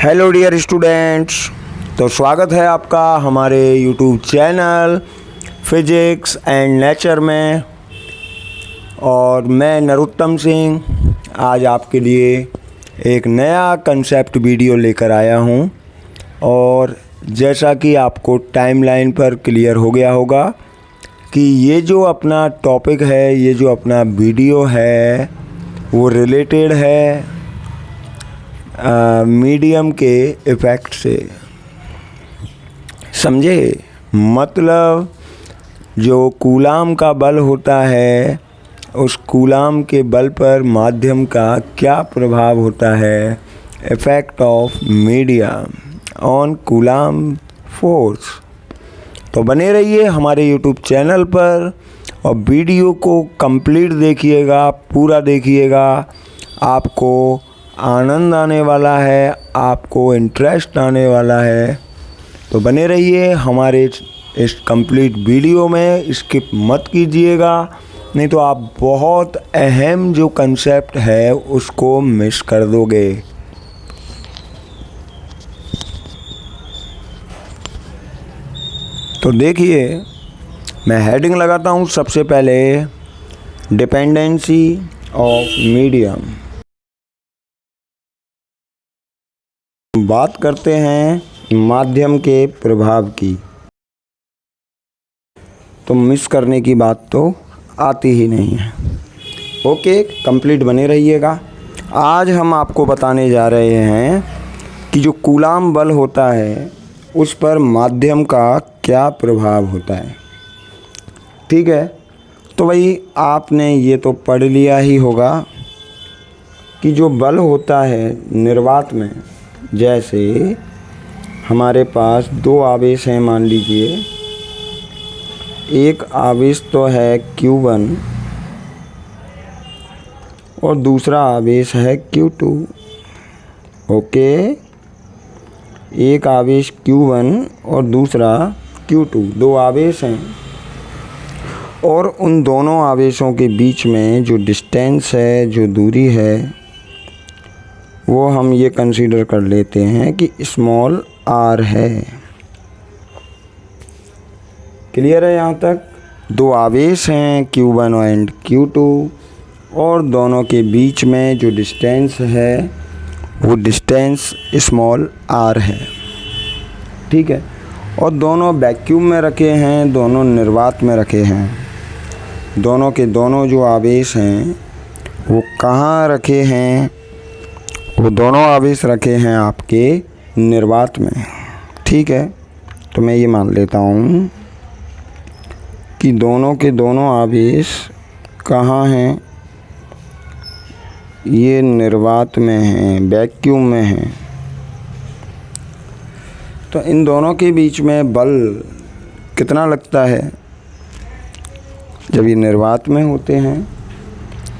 Hello dear students, तो स्वागत है आपका हमारे YouTube channel physics and nature में। और मैं नरोत्तम सिंह आज आपके लिए एक नया कंसेप्ट वीडियो लेकर आया हूं। और जैसा कि आपको टाइमलाइन पर क्लियर हो गया होगा कि ये जो अपना टॉपिक है, ये जो अपना वीडियो है, वो रिलेटेड है मीडियम के इफ़ेक्ट से। समझे? मतलब जो कूलाम का बल होता है, उस कूलाम के बल पर माध्यम का क्या प्रभाव होता है, effect of medium on coulomb force. तो बने रहिए हमारे यूट्यूब चैनल पर और वीडियो को कंप्लीट देखिएगा, पूरा देखिएगा। आपको आनंद आने वाला है, आपको इंटरेस्ट आने वाला है। तो बने रहिए हमारे इस कंप्लीट वीडियो में, स्किप मत कीजिएगा, नहीं तो आप बहुत अहम जो कंसेप्ट है उसको मिस कर दोगे। तो देखिए, मैं हेडिंग लगाता हूँ सबसे पहले, डिपेंडेंसी ऑफ मीडियम। बात करते हैं माध्यम के प्रभाव की, तो मिस करने की बात तो आती ही नहीं है। ओके, कंप्लीट बने रहिएगा। आज हम आपको बताने जा रहे हैं कि जो कूलाम बल होता है उस पर माध्यम का क्या प्रभाव होता है। ठीक है, तो भाई आपने ये तो पढ़ लिया ही होगा कि जो बल होता है निर्वात में, जैसे हमारे पास दो आवेश हैं, मान लीजिए एक आवेश तो है Q1 और दूसरा आवेश है Q2। ओके, एक आवेश Q1 और दूसरा Q2, दो आवेश हैं। और उन दोनों आवेशों के बीच में जो डिस्टेंस है, जो दूरी है, वो हम ये कंसीडर कर लेते हैं कि स्मॉल r है। क्लियर है यहाँ तक? दो आवेश हैं Q1 एंड Q2 और दोनों के बीच में जो डिस्टेंस है वो डिस्टेंस स्मॉल r है। ठीक है, और दोनों वैक्यूम में रखे हैं, दोनों निर्वात में रखे हैं। दोनों के दोनों जो आवेश हैं वो कहाँ रखे हैं? वो दोनों आवेश रखे हैं आपके निर्वात में। ठीक है, तो मैं ये मान लेता हूँ कि दोनों के दोनों आवेश कहाँ हैं? ये निर्वात में हैं, वैक्यूम में हैं। तो इन दोनों के बीच में बल कितना लगता है? जब ये निर्वात में होते हैं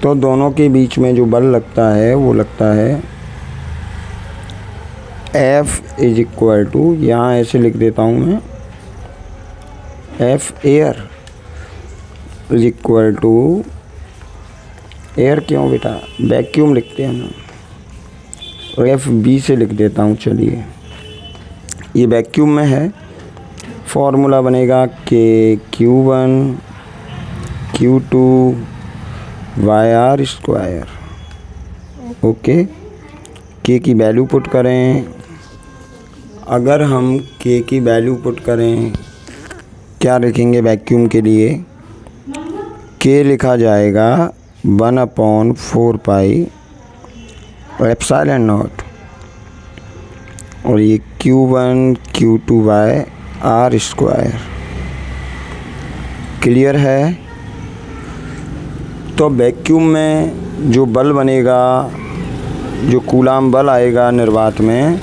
तो दोनों के बीच में जो बल लगता है वो लगता है F इज इक्वल टू, यहाँ ऐसे लिख देता हूँ मैं, F air is equal to, air क्यों बेटा, वैक्यूम लिखते हैं ना, और F B से लिख देता हूँ। चलिए, ये वैक्यूम में है, फॉर्मूला बनेगा के Q1 Q2 YR square. Okay, के की वैल्यू पुट करें। अगर हम के की वैल्यू पुट करें, क्या लिखेंगे वैक्यूम के लिए? के लिखा जाएगा 1/4 पाई एप्सिलॉन नॉट, और ये Q1 Q2 by R square. Clear है? तो वैक्यूम में जो बल बनेगा, जो कूलाम बल आएगा निर्वात में,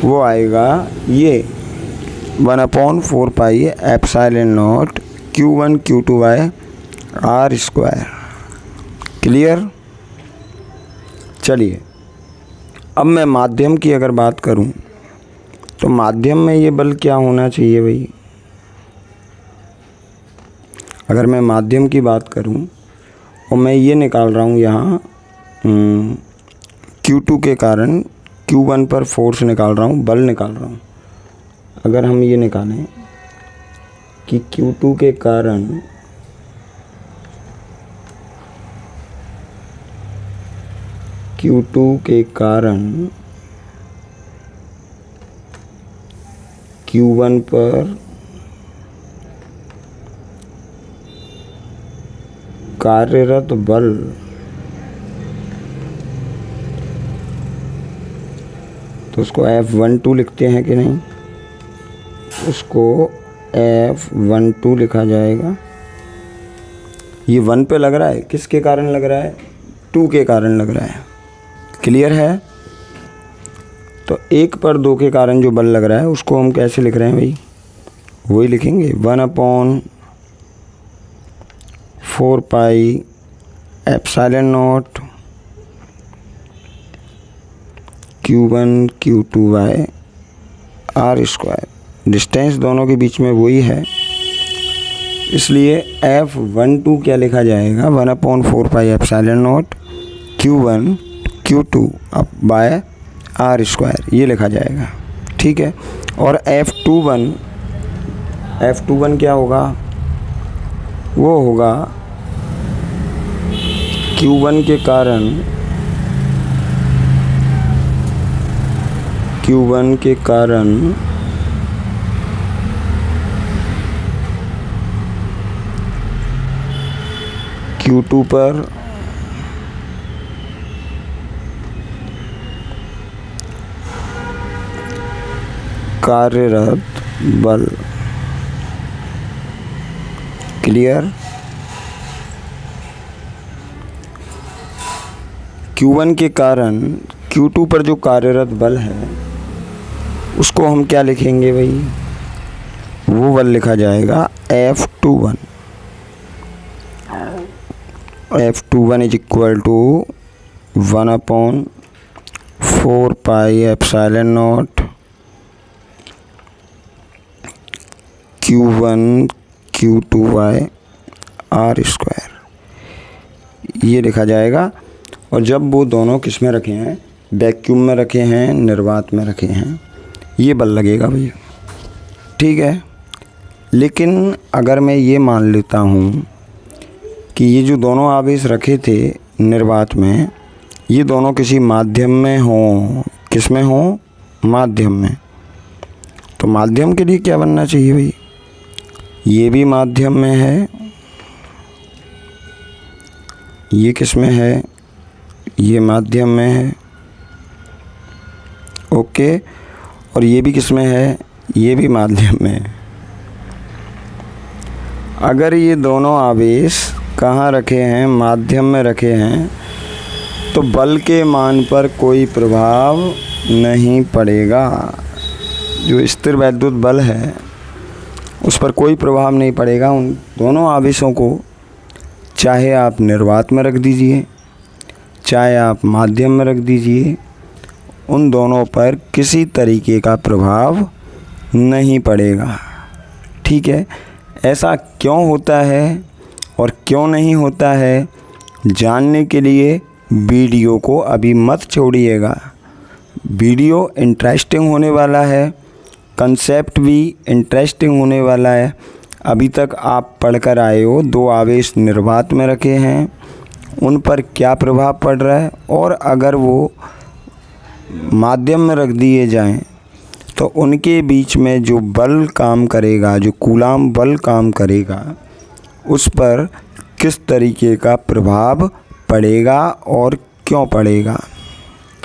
वो आएगा ये 1/4 pi epsilon naught Q1 Q2 by R square. Clear? चलिए, अब मैं माध्यम की अगर बात करूं तो माध्यम में ये बल क्या होना चाहिए भाई? अगर मैं माध्यम की बात करूं और मैं ये निकाल रहा हूं यहाँ Q2 के कारण Q1 पर फोर्स निकाल रहा हूँ, बल निकाल रहा हूँ। अगर हम ये निकालें कि Q2 के कारण Q1 पर कार्यरत बल तो उसको F12 लिखते हैं कि नहीं, उसको F12 लिखा जाएगा। ये 1 पे लग रहा है, किसके कारण लग रहा है, 2 के कारण लग रहा है। क्लियर है। तो 1 पर 2 के कारण जो बल लग रहा है उसको हम कैसे लिख रहे हैं भाई, वही लिखेंगे 1/4 pi epsilon naught Q1 Q2 by R square. Distance दोनों के बीच में वही है, इसलिए F12 क्या लिखा जाएगा, 1/4 pi epsilon naught Q1 Q2 अब बाय R स्क्वायर, ये लिखा जाएगा। ठीक है। और F21 क्या होगा, वो होगा Q1 के कारण Q2 पर कार्यरत बल। क्लियर। Q1 के कारण Q2 पर जो कार्यरत बल है उसको हम क्या लिखेंगे भाई, वो बल लिखा जाएगा F21। F21 is equal to 1/4 pi epsilon naught Q1 Q2 by R square, ये लिखा जाएगा। और जब वो दोनों किस में रखे हैं, वैक्यूम में रखे हैं, निर्वात में रखे हैं, ये बल लगेगा भैया। ठीक है। लेकिन अगर मैं ये मान लेता हूँ कि ये जो दोनों आवेश रखे थे निर्वात में, ये दोनों किसी माध्यम में हों, किस में हों, माध्यम में, तो माध्यम के लिए क्या बनना चाहिए भाई, ये भी माध्यम में है, ये किस में है, ये माध्यम में है। ओके। और ये भी किस में है, ये भी माध्यम में है। अगर ये दोनों आवेश कहाँ रखे हैं, माध्यम में रखे हैं, तो बल के मान पर कोई प्रभाव नहीं पड़ेगा। जो स्थिर वैद्युत बल है उस पर कोई प्रभाव नहीं पड़ेगा। उन दोनों आवेशों को चाहे आप निर्वात में रख दीजिए, चाहे आप माध्यम में रख दीजिए, उन दोनों पर किसी तरीके का प्रभाव नहीं पड़ेगा। ठीक है। ऐसा क्यों होता है और क्यों नहीं होता है, जानने के लिए वीडियो को अभी मत छोड़िएगा। वीडियो इंटरेस्टिंग होने वाला है, कंसेप्ट भी इंटरेस्टिंग होने वाला है। अभी तक आप पढ़कर आए हो, 2 आवेश निर्वात में रखे हैं, उन पर क्या प्रभाव पड़ रहा है, और अगर वो माध्यम में रख दिए जाएं तो उनके बीच में जो बल काम करेगा, जो कूलाम बल काम करेगा, उस पर किस तरीके का प्रभाव पड़ेगा और क्यों पड़ेगा,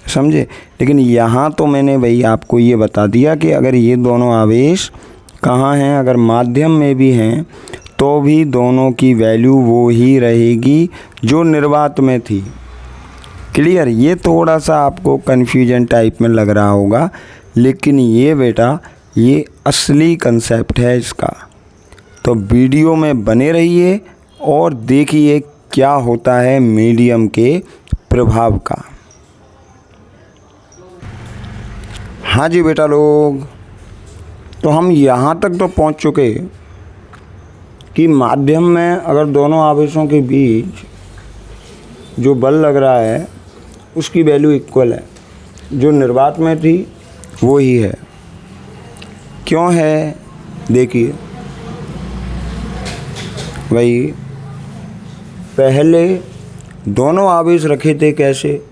समझे। लेकिन यहाँ तो मैंने भाई आपको ये बता दिया कि अगर ये दोनों आवेश कहाँ हैं, अगर माध्यम में भी हैं तो भी दोनों की वैल्यू वो ही रहेगी जो निर्वात में थी। क्लियर। ये थोड़ा सा आपको कन्फ्यूजन टाइप में लग रहा होगा, लेकिन ये बेटा ये असली कंसेप्ट है इसका। तो वीडियो में बने रहिए और देखिए क्या होता है मीडियम के प्रभाव का। हाँ जी बेटा लोग, तो हम यहाँ तक तो पहुँच चुके कि माध्यम में अगर दोनों आवेशों के बीच जो बल लग रहा है उसकी वैल्यू इक्वल है। जो निर्वात में थी वो ही है। क्यों है? देखिए भाई, पहले दोनों आवेश रखे थे कैसे?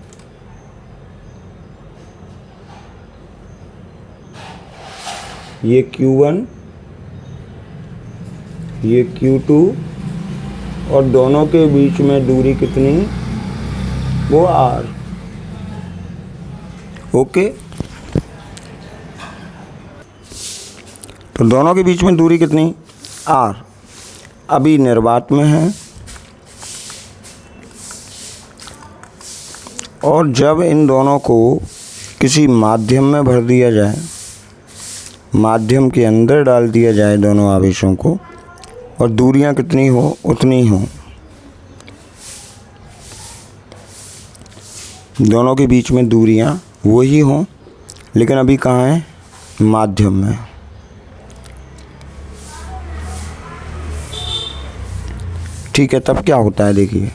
ये Q1, ये Q2, और दोनों के बीच में दूरी कितनी? वो R। ओके, तो दोनों के बीच में दूरी कितनी? R। अभी निर्वात में है, और जब इन दोनों को किसी माध्यम में भर दिया जाए, माध्यम के अंदर डाल दिया जाए दोनों आवेशों को, और दूरियां कितनी हो उतनी हो, दोनों के बीच में दूरियां वही हों, लेकिन अभी कहाँ है? माध्यम में। ठीक है, तब क्या होता है? देखिए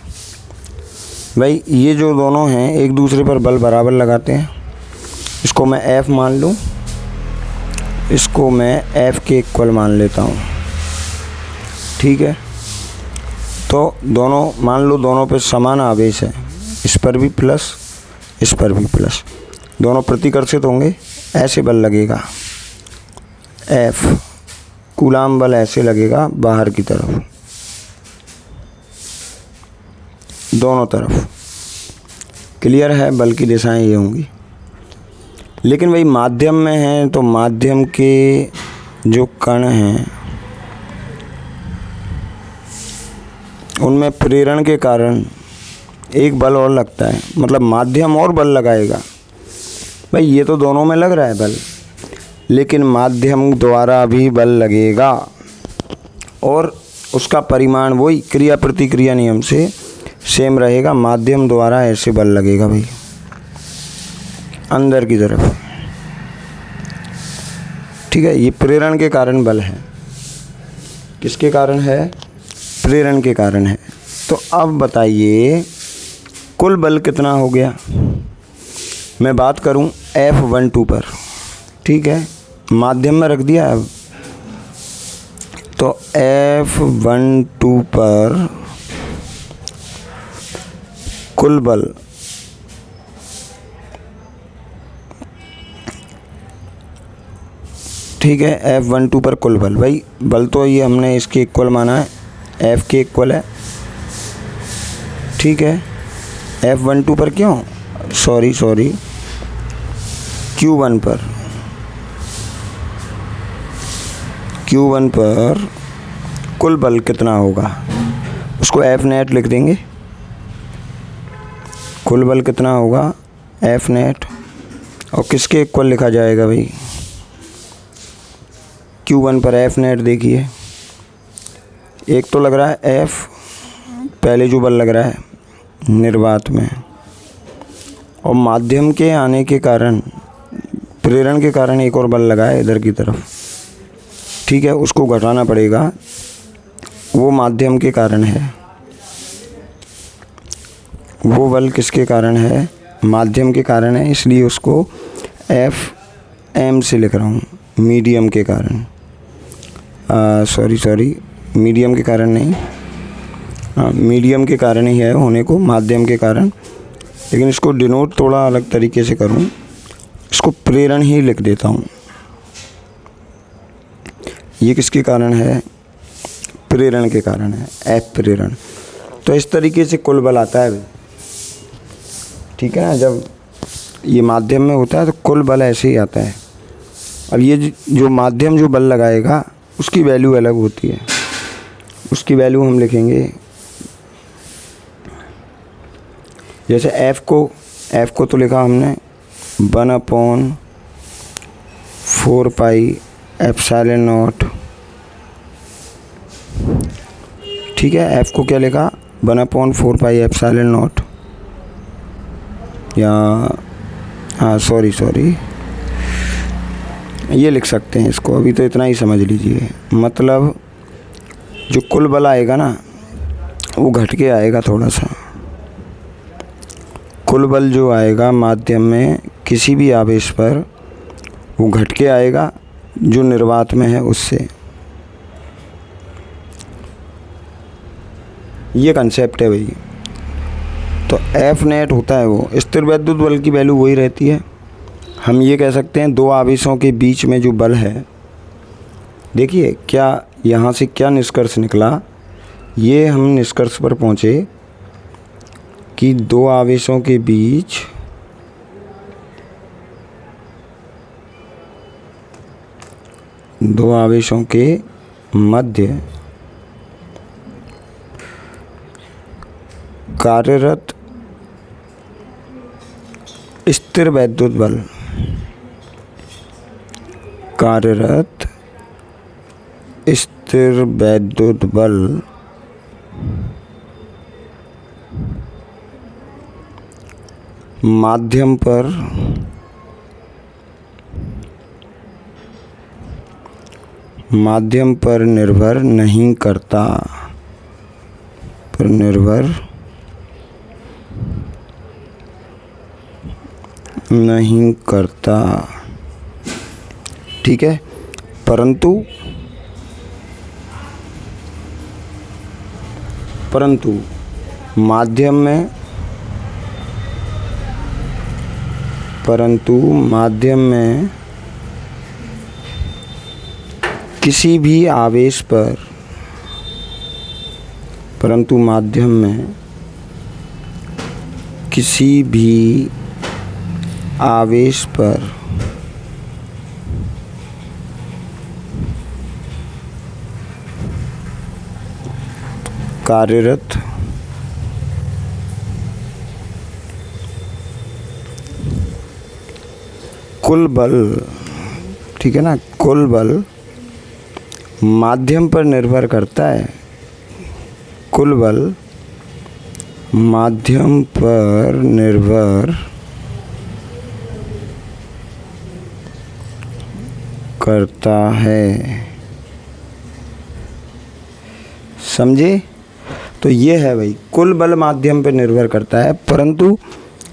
भाई, ये जो दोनों हैं एक दूसरे पर बल बराबर लगाते हैं। इसको मैं F मान लूँ, इसको मैं F के इक्वल मान लेता हूँ। ठीक है, तो दोनों मान लो, दोनों पे समान आवेश है, इस पर भी प्लस, इस पर भी प्लस, दोनों प्रतिकर्षित होंगे, ऐसे बल लगेगा F, कूलाम बल ऐसे लगेगा बाहर की तरफ, दोनों तरफ। क्लियर है? बल की दिशाएं ये होंगी। लेकिन भाई माध्यम में है, तो माध्यम के जो कण हैं उनमें प्रेरण के कारण एक बल और लगता है, मतलब माध्यम और बल लगाएगा। भाई ये तो दोनों में लग रहा है बल, लेकिन माध्यम द्वारा भी बल लगेगा, और उसका परिमाण वही क्रिया प्रतिक्रिया नियम से सेम रहेगा। माध्यम द्वारा ऐसे बल लगेगा भाई अंदर की तरफ। ठीक है, ये प्रेरण के कारण बल है। किसके कारण है? प्रेरण के कारण है। तो अब बताइए कुल बल कितना हो गया? मैं बात करूं F12 पर। ठीक है, माध्यम में रख दिया। अब तो F12 पर कुल बल ठीक है, F12 पर कुल बल। भाई बल तो ये हमने इसके इक्वल माना है, F के इक्वल है। ठीक है, F12 पर क्यों? सॉरी Q1 पर कुल बल कितना होगा उसको F नेट लिख देंगे। कुल बल कितना होगा? F net. और किसके इक्वल लिखा जाएगा भाई? Q1 पर F नेट। देखिए एक तो लग रहा है F, पहले जो बल लग रहा है निर्वात में, और माध्यम के आने के कारण, प्रेरण के कारण एक और बल लगा है इधर की तरफ। ठीक है, उसको घटाना पड़ेगा, वो माध्यम के कारण है। वो बल किसके कारण है? माध्यम के कारण है, इसलिए उसको FM से लिख रहा हूँ, मीडियम के कारण। सॉरी मीडियम के कारण नहीं, मीडियम के कारण ही है होने को, माध्यम के कारण। लेकिन इसको डिनोट थोड़ा अलग तरीके से करूँ, इसको प्रेरण ही लिख देता हूँ। ये किसके कारण है? प्रेरण के कारण है, F प्रेरण। तो इस तरीके से कुल बल आता है। ठीक है ना, जब ये माध्यम में होता है तो कुल बल ऐसे ही आता है। अब ये जो माध्यम जो बल लगाएगा उसकी वैल्यू अलग होती है। उसकी वैल्यू हम लिखेंगे, जैसे F को तो लिखा हमने 1/4 पाई एप्सिलॉन नॉट। ठीक है, F को क्या लिखा? 1/4 पाई एप्सिलॉन नॉट, या सॉरी ये लिख सकते हैं इसको। अभी तो इतना ही समझ लीजिए। मतलब जो कुल बल आएगा ना वो घट के आएगा थोड़ा सा। कुल बल जो आएगा माध्यम में किसी भी आवेश पर वो घट के आएगा जो निर्वात में है उससे। ये कंसेप्ट है भाई। तो एफ नेट होता है वो स्थिर वैद्युत बल की वैल्यू वही रहती है। हम ये कह सकते हैं दो आवेशों के बीच में जो बल है, देखिए क्या यहाँ से क्या निष्कर्ष निकला, ये हम निष्कर्ष पर पहुँचे कि दो आवेशों के बीच दो आवेशों के मध्य कार्यरत स्थिर वैद्युत बल, कार्यरत स्थिर वैद्युत बल माध्यम पर निर्भर नहीं करता, ठीक है। परंतु माध्यम में किसी भी आवेश पर कार्यरत कुल बल, ठीक है ना, कुल बल माध्यम पर निर्भर करता है। कुल बल माध्यम पर निर्भर करता है, समझे। तो ये है भाई, कुल बल माध्यम पर निर्भर करता है, परंतु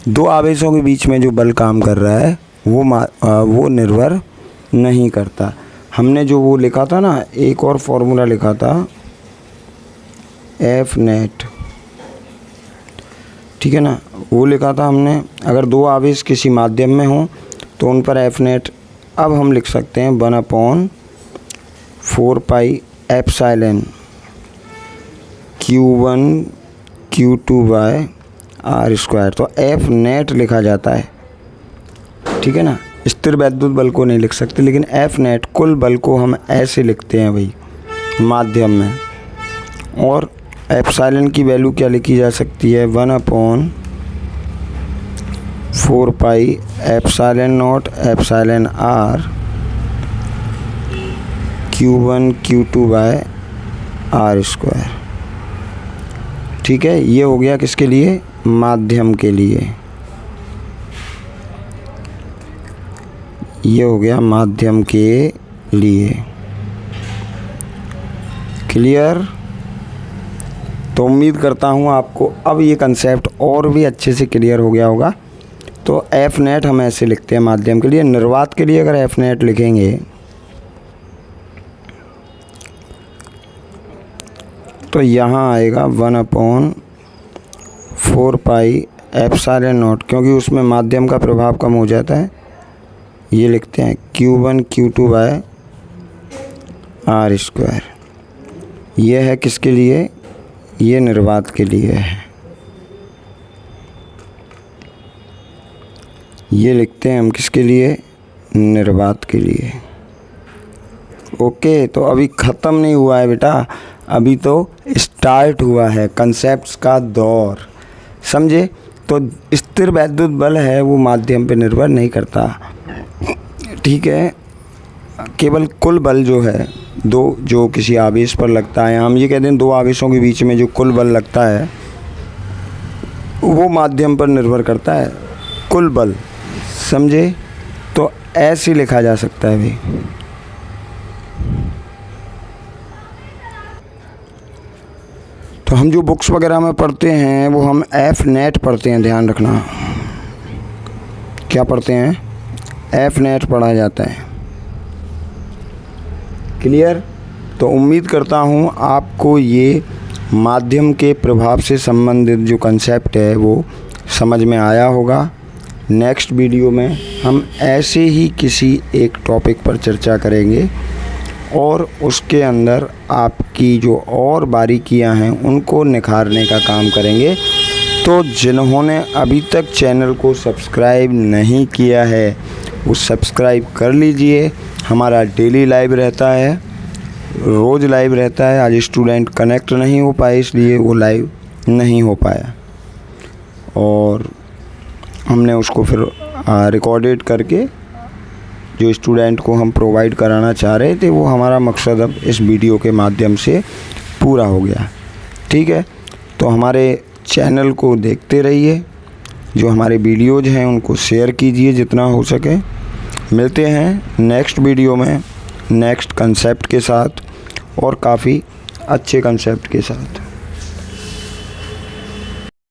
दो आवेशों के बीच में जो बल काम कर रहा है वो निर्भर नहीं करता। हमने जो वो लिखा था ना, एक और फॉर्मूला लिखा था एफ नेट, ठीक है ना, वो लिखा था हमने। अगर दो आवेश किसी माध्यम में हों तो उन पर एफ नेट अब हम लिख सकते हैं 1/4 pi epsilon Q1 Q2 by R square. तो एफ नेट लिखा जाता है, ठीक है ना। स्थिर वैद्युत बल को नहीं लिख सकते, लेकिन एफ नेट कुल बल को हम ऐसे लिखते हैं भाई माध्यम में। और एप्सिलॉन की वैल्यू क्या लिखी जा सकती है, 1/4 pi epsilon naught epsilon R Q1 Q2 by R square, ठीक है। ये हो गया किसके लिए, माध्यम के लिए। ये हो गया माध्यम के लिए। क्लियर। तो उम्मीद करता हूँ आपको अब ये कंसेप्ट और भी अच्छे से क्लियर हो गया होगा। तो एफ नेट हम ऐसे लिखते हैं माध्यम के लिए। निर्वात के लिए अगर एफ नेट लिखेंगे तो यहाँ आएगा 1/4 पाई एप्सिलॉन नॉट, क्योंकि उसमें माध्यम का प्रभाव कम हो जाता है। ये लिखते हैं Q1 Q2 by R square. ये है किसके लिए, ये निर्वात के लिए है। ये लिखते हैं हम किसके लिए, निर्वात के लिए। ओके। तो अभी ख़त्म नहीं हुआ है बेटा, अभी तो स्टार्ट हुआ है कंसेप्ट्स का दौर, समझे। तो स्थिर वैद्युत बल है वो माध्यम पे निर्भर नहीं करता, ठीक है। केवल कुल बल जो है दो, जो किसी आवेश पर लगता है, हम ये कहते हैं दो आवेशों के बीच में जो कुल बल लगता है वो माध्यम पर निर्भर करता है, कुल बल, समझे। तो ऐसे लिखा जा सकता है भाई। तो हम जो बुक्स वगैरह में पढ़ते हैं वो हम एफ नेट पढ़ते हैं, ध्यान रखना। क्या पढ़ते हैं, एफ नेट पढ़ा जाता है। क्लियर? तो उम्मीद करता हूँ आपको ये माध्यम के प्रभाव से संबंधित जो कंसेप्ट है वो समझ में आया होगा। नेक्स्ट वीडियो में हम ऐसे ही किसी एक टॉपिक पर चर्चा करेंगे और उसके अंदर आपकी जो और बारीकियां हैं उनको निखारने का काम करेंगे। तो जिन्होंने अभी तक चैनल को सब्सक्राइब नहीं किया है वो सब्सक्राइब कर लीजिए। हमारा डेली लाइव रहता है, रोज़ लाइव रहता है। आज स्टूडेंट कनेक्ट नहीं हो पाए इसलिए वो लाइव नहीं हो पाया और हमने उसको फिर रिकॉर्डेड करके जो स्टूडेंट को हम प्रोवाइड कराना चाह रहे थे वो हमारा मकसद अब इस वीडियो के माध्यम से पूरा हो गया। ठीक है, तो हमारे चैनल को देखते रहिए, जो हमारे वीडियोज़ हैं उनको शेयर कीजिए जितना हो सके। मिलते हैं नेक्स्ट वीडियो में नेक्स्ट कंसेप्ट के साथ और काफ़ी अच्छे कंसेप्ट के साथ।